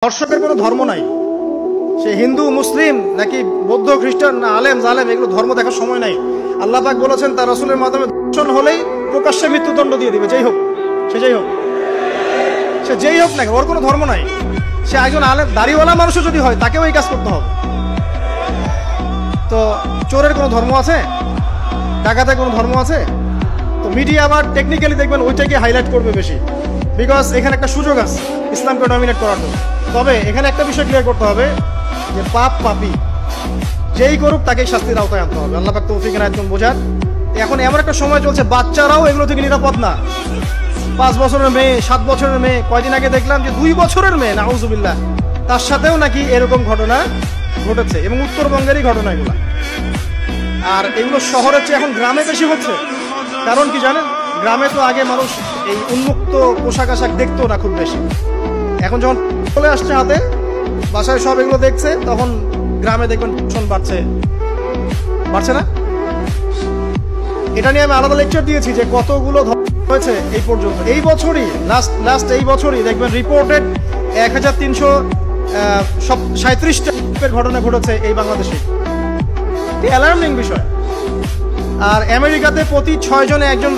দর্শকের কোনো ধর্ম নাই, সে হিন্দু মুসলিম নাকি বৌদ্ধ খ্রিস্টান না আলেম জালেম, এগুলো ধর্ম দেখার সময় নাই। আল্লাহ পাক বলেছেন তার রাসূলের মাধ্যমে দর্শন হলেই প্রকাশ্যে মৃত্যুদণ্ড দিয়ে দিবে, যেই হোক সে যেই হোক না, ওর কোনো ধর্ম নাই। সে একজন আলেম দাড়িওয়ালা মানুষও যদি হয় তাকেও এই কাজ করতে হবে। তো চোরের কোনো ধর্ম আছে? ডাকাতের কোনো ধর্ম আছে? তো মিডিয়া আবার টেকনিক্যালি দেখবেন ওইটাকে হাইলাইট করবে বেশি, বিকজ এখানে একটা সুযোগ আছে ইসলামকে ডমিনেট করার জন্য। তবে এখানে একটা বিষয় ক্লিয়ার করতে হবে যে পাপ পাপী যেই করুক তাকেই শাস্তির আওতায় আনতে হবে। আল্লাহ পাক তৌফিক এনায়েত করুন বোঝার। এখন এমন একটা সময় চলছে বাচ্চারাও এগুলো থেকে নিরাপদ না। 5 বছরের মেয়ে, 7 বছরের মেয়ে, কয়দিন আগে দেখলাম যে 2 বছরের মেয়ে, নাউজুবিল্লাহ, তার সাথেও নাকি এরকম ঘটনা ঘটেছে, এবং উত্তরবঙ্গেরই ঘটনা এগুলো। আর এগুলো শহরের চেয়ে এখন গ্রামে বেশি হচ্ছে। কারণ কি জানেন, গ্রামে তো আগে মানুষ এই উন্মুক্ত পোশাক আশাক দেখতো না খুব বেশি। এখন যখন চলে আসছে হাতে, বাসায় সব এগুলো দেখছে, তখন গ্রামে দেখবেন দূষণ বাড়ছে না? এটা নিয়ে আমি আলাদা লেকচার দিয়েছি যে কতগুলো হয়েছে এই পর্যন্ত। এই বছরই লাস্ট এই বছরই দেখবেন রিপোর্টেড 1337টা ঘটনা ঘটেছে এই বাংলাদেশে। অ্যালার্মিং বিষয়। আর আমেরিকাতে প্রতি 6 জনে একজন,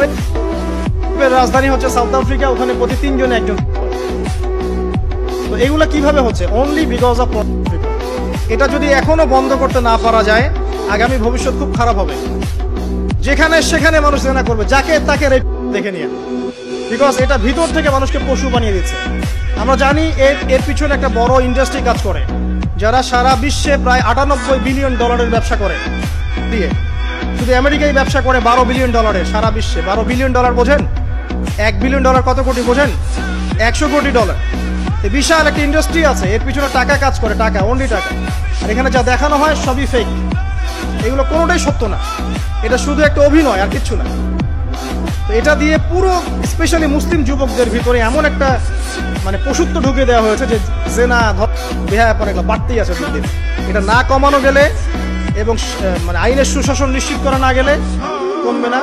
রাজধানী হচ্ছে সাউথ আফ্রিকা, ওখানে প্রতি 3 জনে একজন। তো এগুলা কিভাবে হচ্ছে? Only because of Africa. এটা যদি এখনো বন্ধ করতে না পারা যায়, আগামী ভবিষ্যৎ খুব খারাপ হবে। যেখানে সেখানে মানুষ জেনা করবে, যাকে তাকে দেখে নিয়ে, বিকজ এটা ভিতর থেকে মানুষকে পশু বানিয়ে দিচ্ছে। আমরা জানি এর পিছনে একটা বড় ইন্ডাস্ট্রি কাজ করে, যারা সারা বিশ্বে প্রায় $98 বিলিয়ন ব্যবসা করে দিয়ে। শুধু আমেরিকায় ব্যবসা করে $12 বিলিয়ন সারা বিশ্বে। $12 বিলিয়ন বোঝেন? $1 বিলিয়ন কত কোটি বোঝেন? $100 কোটি। বিশাল একটা ইন্ডাস্ট্রি আছে, এর পিছনে টাকা কাজ করে, টাকা, অনলি টাকা। আর এখানে যা দেখানো হয় সবই ফেক, এগুলো কোনোটাই সত্য না, এটা শুধু একটা অভিনয় আর কিচ্ছু না। তো এটা দিয়ে পুরো স্পেশালি মুসলিম যুবকদের ভিতরে এমন একটা পশুত্ব ঢুকে দেওয়া হয়েছে যে জেনা বেহায়াপনা এগুলো বাড়তেই আছে দিন। এটা না কমানো গেলে এবং আইনের সুশাসন নিশ্চিত করা না গেলে কমবে না,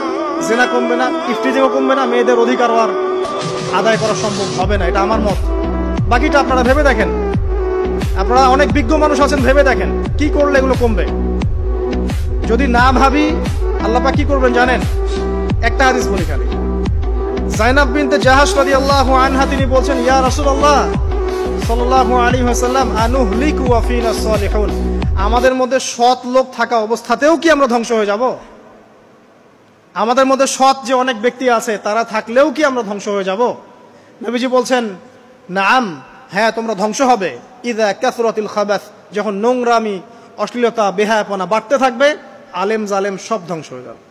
জেনা কমবে না, ইফটিজিংও কমবে না, মেয়েদের অধিকারও আর আদায় করা সম্ভব হবে না। এটা আমার মত। বাকিটা আপনারা ভেবে দেখেন, আপনারা অনেক বিজ্ঞ মানুষ আছেন, ভেবে দেখেন কি করলে এগুলো কমবে। যদি না ভাবি, আল্লাহ পাক কি করবেন জানেন? একটা হাদিস বলি খালি। যায়নাব বিনতে জাহাশ রাদিয়াল্লাহু আনহা তিনি বলছেন, ইয়া রাসূলুল্লাহ সাল্লাল্লাহু আলাইহি ওয়াসাল্লাম, আনুহলিকু ওয়া ফিনা সালিহুন, আমাদের মধ্যে সৎ লোক থাকা অবস্থাতেও কি আমরা ধ্বংস হয়ে যাব? আমাদের মধ্যে সৎ যে অনেক ব্যক্তি আছে তারা থাকলেও কি আমরা ধ্বংস হয়ে যাব? নবীজি বলছেন, নাম, হ্যাঁ তোমরা ধ্বংস হবে। ইযা কাসরাতিল খাবাস, যখন নোংরামি, অশ্লীলতা, বেহায়াপনা বাড়তে থাকবে, আলেম জালেম সব ধ্বংস হয়ে যাবে।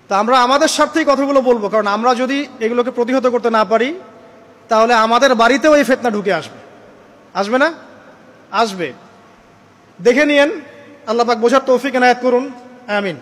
তা আমরা আমাদের স্বার্থেই কথাগুলো বলবো, কারণ আমরা যদি এগুলোকে প্রতিহত করতে না পারি, তাহলে আমাদের বাড়িতেও এই ফিতনা ঢুকে আসবে না? আসবে। দেখে নিয়েন। আল্লাহ পাক বোঝার তৌফিক এনায়েত করুন, আমিন।